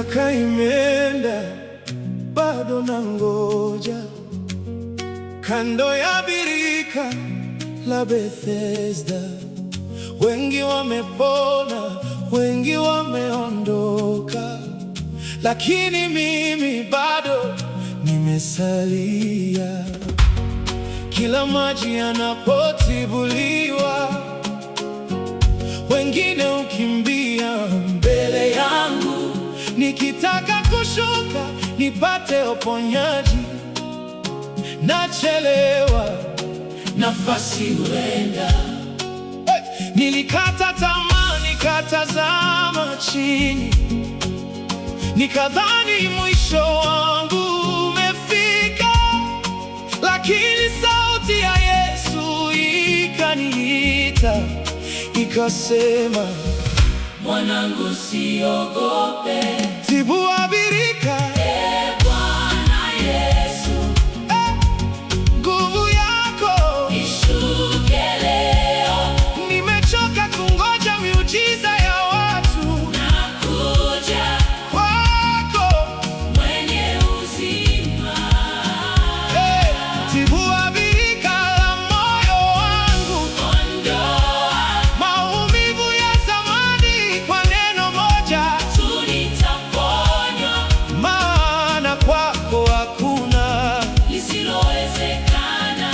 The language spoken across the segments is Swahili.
Miaka imeenda, bado nangoja kando ya birika la Bethesda. Wengi wamepona, wengi wameondoka, lakini mimi bado nimesalia. Kila maji yanapotibuliwa, wengine hukimbia mbele yangu. Nikitaka kushuka nipate uponyaji, nachelewa, nafasi huenda. Nilikata tamaa, nikatazama chini, nikadhani mwisho wangu umefika, lakini sauti ya Yesu ikaniita, ikasema, mwanangu, usiogope, tibua birika. Bwana Yesu, nguvu yako ishuke leo. Nimechoka kungoja miujiza ya watu, nakuja kwako mwenye uzima. Tibua birika la moyo wangu, ondoa maumivu ya zamani. Kwa neno moja tu nitaponywa, maana kwako hakuna lisilowezekana.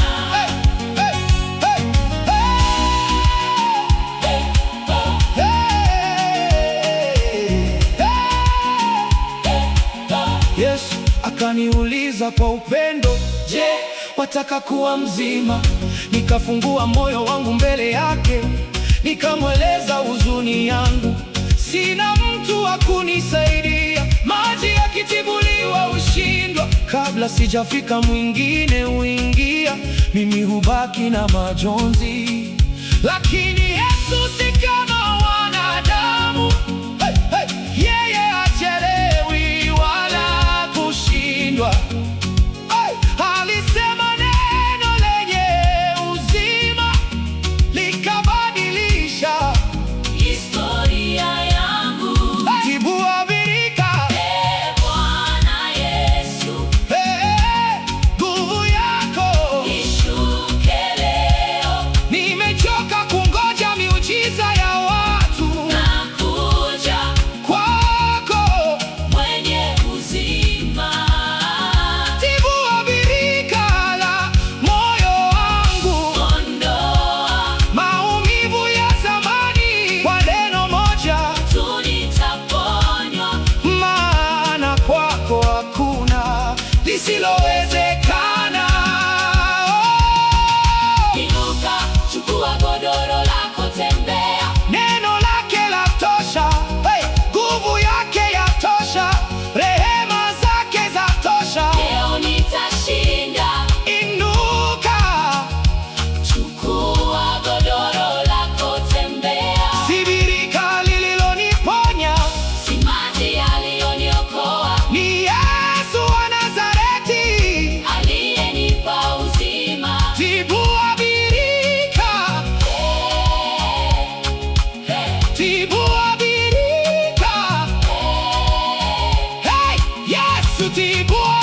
Yesu akaniuliza kwa upendo, je, wataka kuwa mzima? Nikafungua moyo wangu mbele yake, nikamweleza huzuni yangu. Sina mtu wa kunisaidia, maji yakitibuliwa hushindwa. Kabla sijafika mwingine huingia, mimi hubaki na majonzi. Lakini Yesu si kama wanadamu, yeye hachelewi wala kushindwa. Alisema neno lenye uzima, likabadilisha historia yangu. Tibua birika, Bwana Yesu, nguvu yako ishuke leo. Nimechoka kungoja miujiza ya watu, nakuja kwako mwenye uzima. Tibua birika la moyo wangu, ondoa maumivu ya zamani. Kwa neno moja tu nitaponywa, maana kwako hakuna lisilowezekana. Inuka, chukua godoro lako, tembea. Neno lake latosha, nguvu yake yatosha, rehema zake zatosha. Leo nitashinda. Inuka, chukua godoro lako, tembea. Si birika lililoniponya, si maji yaliyoniokoa, ni Yesu wa Nazareti aliyenipa uzima. Tibua birika, tibua birika, Yesu, tibua